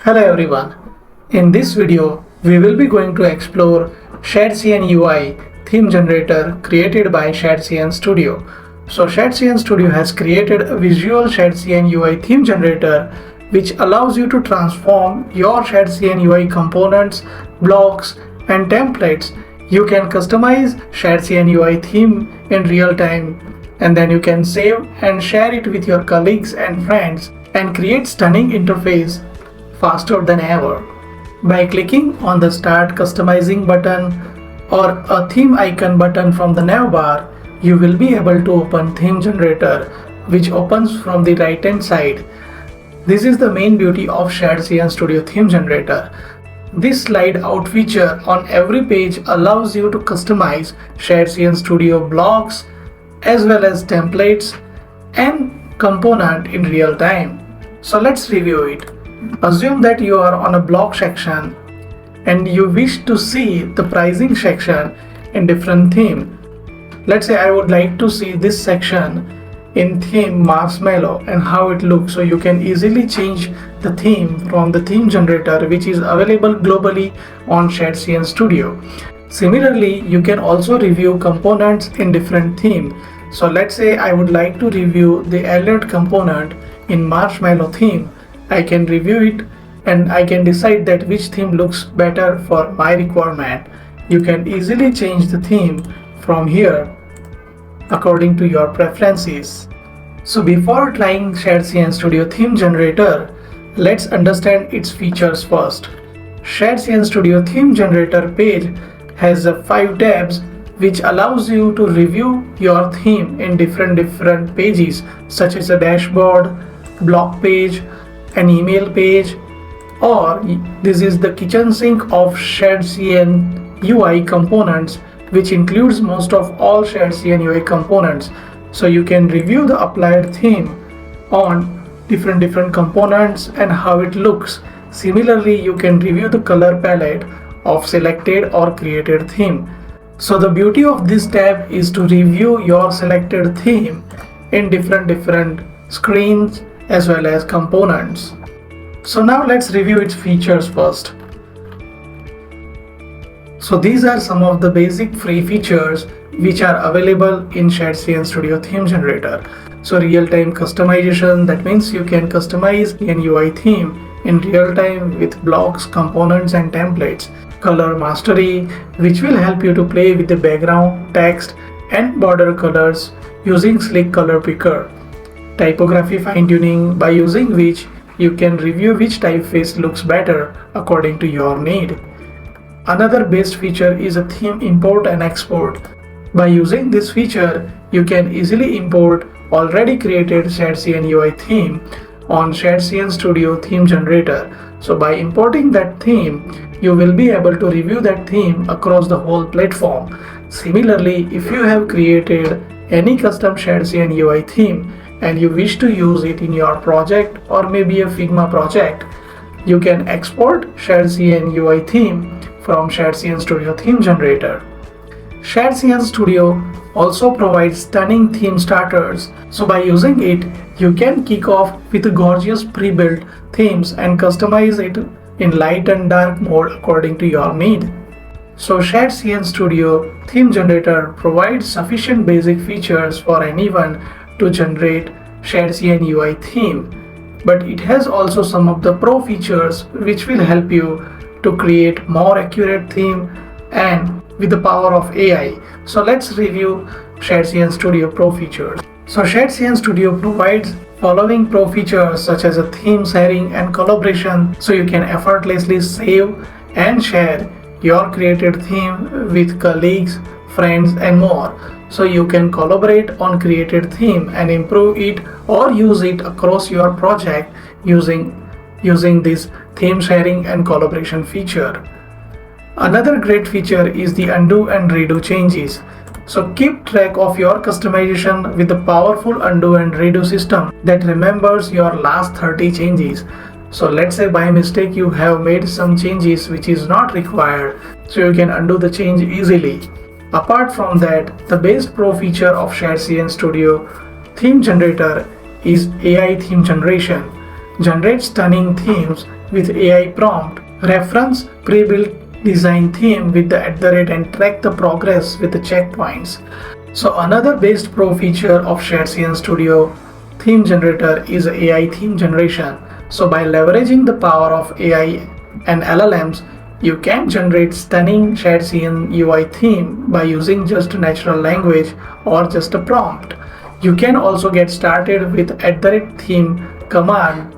Hello everyone. In this video, we will be going to explore Shadcn UI theme generator created by Shadcn Studio. So Shadcn Studio has created a visual Shadcn UI theme generator which allows you to transform your Shadcn UI components, blocks and templates. You can customize Shadcn UI theme in real time, and then you can save and share it with your colleagues and friends and create stunning interface faster than ever. By clicking on the Start Customizing button or a theme icon button from the nav bar, you will be able to open Theme Generator, which opens from the right hand side. This is the main beauty of Shadcn Studio Theme Generator. This slide out feature on every page allows you to customize Shadcn Studio blocks as well as templates and component in real time. So let's review it. Assume that you are on a block section and you wish to see the pricing section in different theme. Let's say I would like to see this section in theme Marshmallow and how it looks, so you can easily change the theme from the theme generator which is available globally on Shadcn Studio. Similarly, you can also review components in different theme. So let's say I would like to review the alert component in Marshmallow theme. I can review it and I can decide that which theme looks better for my requirement. You can easily change the theme from here according to your preferences. So before trying Shadcn Studio Theme Generator, let's understand its features first. Shadcn Studio Theme Generator page has 5 tabs which allows you to review your theme in different pages, such as a dashboard, blog page, an email page, or this is the kitchen sink of Shadcn UI components, which includes most of all Shadcn UI components. So you can review the applied theme on different components and how it looks. Similarly, you can review the color palette of selected or created theme. So the beauty of this tab is to review your selected theme in different screens as well as components. So now let's review its features first. So these are some of the basic free features which are available in Shadcn Studio Theme Generator. So real-time customization, that means you can customize an UI theme in real time with blocks, components and templates. Color mastery, which will help you to play with the background, text and border colors using Slick Color Picker. Typography fine-tuning, by using which you can review which typeface looks better according to your need. Another best feature is a theme import and export. By using this feature, you can easily import already created Shadcn UI theme on Shadcn Studio Theme Generator. So by importing that theme, you will be able to review that theme across the whole platform. Similarly, if you have created any custom Shadcn UI theme and you wish to use it in your project or maybe a Figma project, you can export Shadcn UI theme from Shadcn Studio Theme Generator. Shadcn Studio also provides stunning theme starters. So by using it, you can kick off with gorgeous pre-built themes and customize it in light and dark mode according to your need. So Shadcn Studio Theme Generator provides sufficient basic features for anyone to generate Shadcn UI theme, but it has also some of the pro features which will help you to create more accurate theme and with the power of AI. So let's review Shadcn Studio Pro features. So Shadcn Studio provides following pro features such as a theme sharing and collaboration, so you can effortlessly save and share your created theme with colleagues, friends and more. So you can collaborate on created theme and improve it or use it across your project using this theme sharing and collaboration feature. Another great feature is the undo and redo changes. So keep track of your customization with the powerful undo and redo system that remembers your last 30 changes. So let's say by mistake you have made some changes which is not required, so you can undo the change easily. Apart from that, the best pro feature of Shadcn Studio Theme Generator is AI theme generation. Generate stunning themes with AI prompt, reference pre-built design theme with the @ and track the progress with the checkpoints. So another best pro feature of Shadcn Studio theme generator is AI theme generation. So by leveraging the power of AI and LLMs, you can generate stunning Shadcn UI theme by using just natural language or just a prompt. You can also get started with @ theme command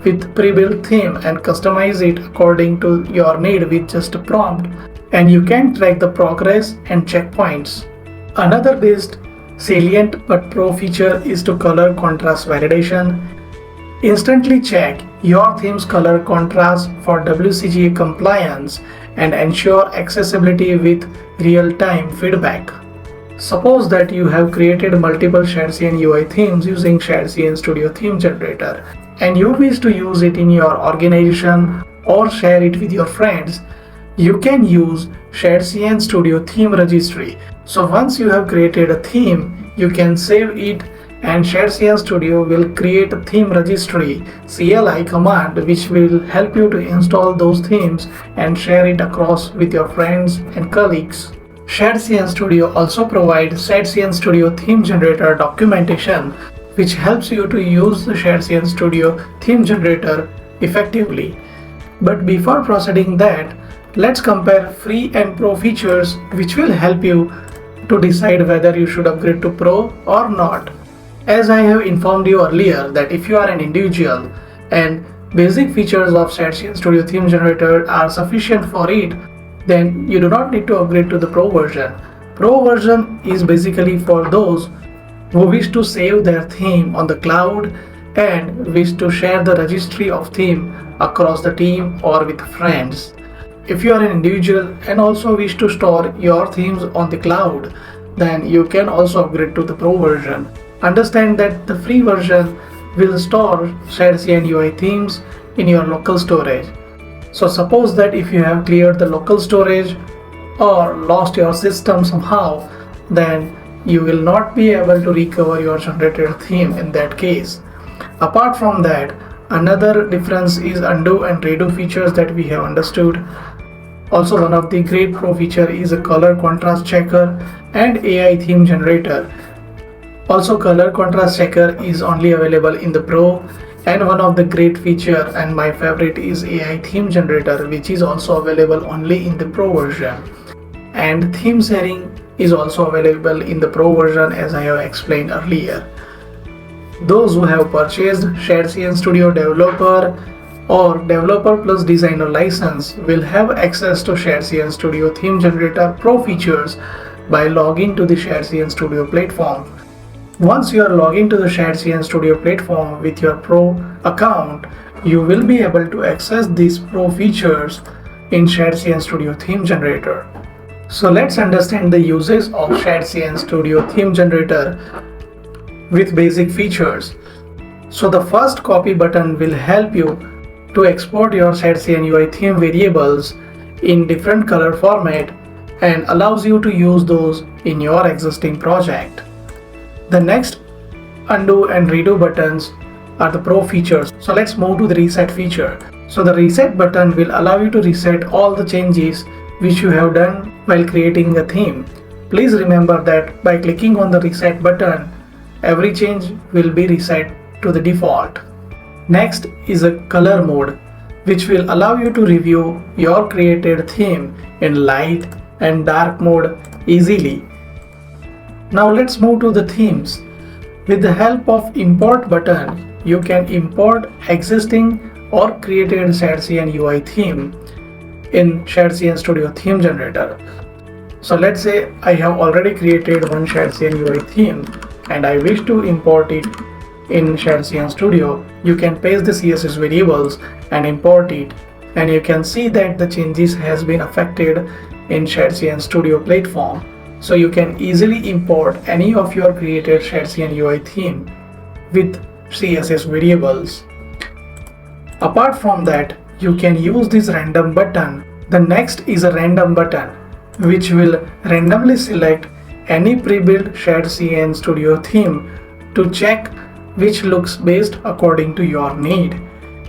with pre-built theme and customize it according to your need with just a prompt, and you can track the progress and checkpoints. Another best salient but pro feature is to color contrast validation. Instantly check your theme's color contrast for WCAG compliance and ensure accessibility with real-time feedback. Suppose that you have created multiple Shadcn UI themes using Shadcn Studio Theme Generator and you wish to use it in your organization or share it with your friends. You can use Shadcn Studio Theme Registry. So once you have created a theme, you can save it and Shadcn Studio will create a theme registry CLI command which will help you to install those themes and share it across with your friends and colleagues. Shadcn Studio also provides Shadcn Studio Theme Generator documentation which helps you to use the Shadcn Studio Theme Generator effectively. But before proceeding that, let's compare free and pro features which will help you to decide whether you should upgrade to pro or not. As I have informed you earlier that if you are an individual and basic features of Shadcn Studio Theme Generator are sufficient for it, then you do not need to upgrade to the pro version. Pro version is basically for those who wish to save their theme on the cloud and wish to share the registry of theme across the team or with friends. If you are an individual and also wish to store your themes on the cloud, then you can also upgrade to the pro version. Understand that the free version will store Shadcn UI themes in your local storage. So suppose that if you have cleared the local storage or lost your system somehow, then you will not be able to recover your generated theme in that case. Apart from that, another difference is undo and redo features that we have understood. Also, one of the great pro feature is a color contrast checker and AI theme generator. Also, color contrast checker is only available in the pro, and one of the great feature and my favorite is AI theme generator, which is also available only in the pro version. And theme sharing is also available in the pro version as I have explained earlier. Those who have purchased Shadcn Studio Developer or Developer Plus Designer license will have access to Shadcn Studio Theme Generator Pro features by logging to the Shadcn Studio platform. Once you are logging to the Shadcn Studio platform with your Pro account, you will be able to access these Pro features in Shadcn Studio Theme Generator. So let's understand the uses of Shadcn Studio Theme Generator with basic features. So the first copy button will help you to export your Shadcn UI theme variables in different color format and allows you to use those in your existing project. The next undo and redo buttons are the pro features. So let's move to the reset feature. So the reset button will allow you to reset all the changes which you have done while creating a theme. Please remember that by clicking on the reset button, every change will be reset to the default. Next is a color mode, which will allow you to review your created theme in light and dark mode easily. Now let's move to the themes. With the help of import button, you can import existing or created Shadcn UI theme in Shadcn Studio Theme Generator. So let's say I have already created one Shadcn UI theme and I wish to import it in Shadcn Studio. You can paste the CSS variables and import it, and you can see that the changes has been affected in Shadcn Studio platform. So you can easily import any of your created Shadcn UI theme with CSS variables. Apart from that, you can use this random button. The next is a random button, which will randomly select any pre-built Shadcn Studio theme to check which looks best according to your need.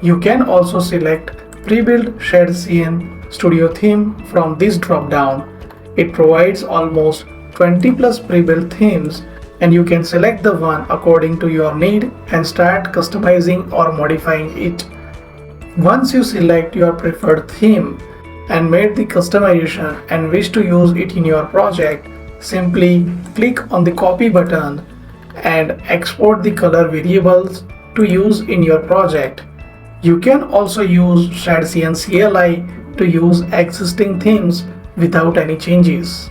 You can also select pre-built Shadcn Studio theme from this drop-down. It provides almost 20 plus pre-built themes, and you can select the one according to your need and start customizing or modifying it. Once you select your preferred theme and made the customization and wish to use it in your project, simply click on the copy button and export the color variables to use in your project. You can also use Shadcn CLI to use existing themes without any changes.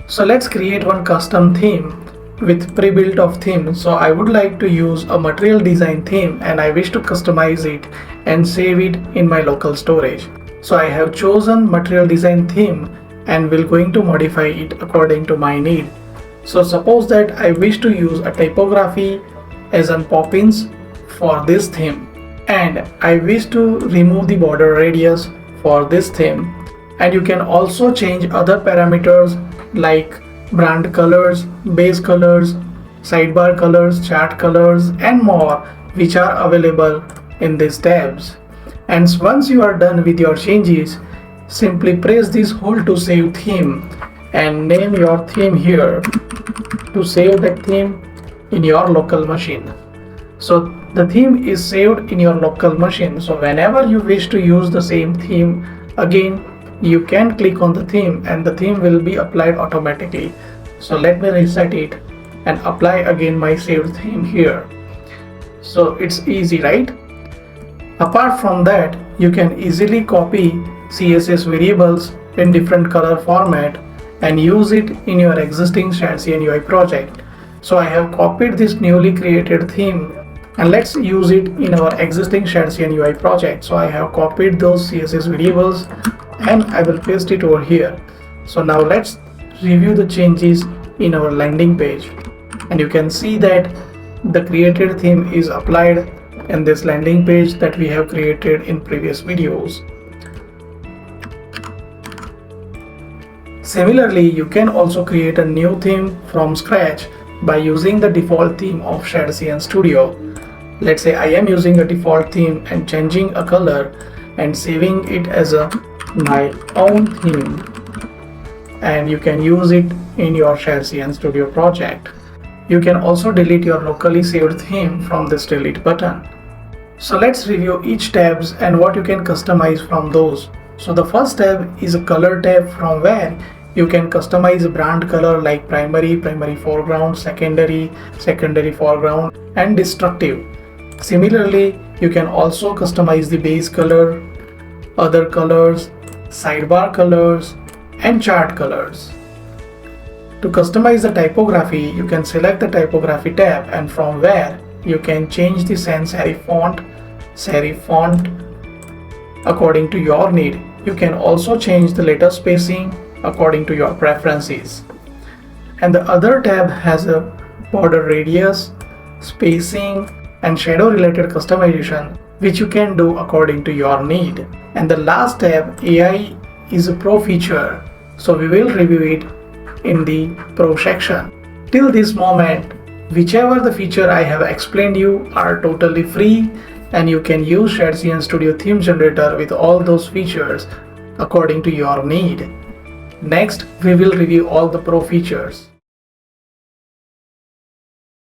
So let's create one custom theme with pre-built of theme. So I would like to use a material design theme and I wish to customize it and save it in my local storage. So I have chosen material design theme and will going to modify it according to my need. So suppose that I wish to use a typography as an Poppins for this theme, and I wish to remove the border radius for this theme, and you can also change other parameters like brand colors, base colors, sidebar colors, chart colors and more, which are available in these tabs. And once you are done with your changes, simply press this hold to save theme and name your theme here to save that theme in your local machine. So the theme is saved in your local machine. So whenever you wish to use the same theme again, you can click on the theme and the theme will be applied automatically. So let me reset it and apply again my saved theme here. So it's easy, right? Apart from that, you can easily copy CSS variables in different color format and use it in your existing Shadcn UI project. So I have copied this newly created theme and let's use it in our existing Shadcn UI project. So I have copied those CSS variables and I will paste it over here. So now let's review the changes in our landing page, and you can see that the created theme is applied in this landing page that we have created in previous videos. Similarly, you can also create a new theme from scratch by using the default theme of Shadcn Studio. Let's say I am using a default theme and changing a color and saving it as my own theme, and you can use it in your Shadcn Studio project. You can also delete your locally saved theme from this delete button. So let's review each tabs and what you can customize from those. So the first tab is a color tab, from where you can customize a brand color like primary foreground, secondary foreground and destructive. Similarly, you can also customize the base color, other colors, sidebar colors and chart colors. To customize the typography, you can select the typography tab, and from where you can change the sans serif font according to your need. You can also change the letter spacing according to your preferences. And the other tab has a border radius, spacing and shadow related customization, which you can do according to your need. And the last tab, AI, is a pro feature, so we will review it in the pro section. Till this moment, whichever the feature I have explained you are totally free, and you can use Shadcn Studio theme generator with all those features according to your need. Next, we will review all the pro features.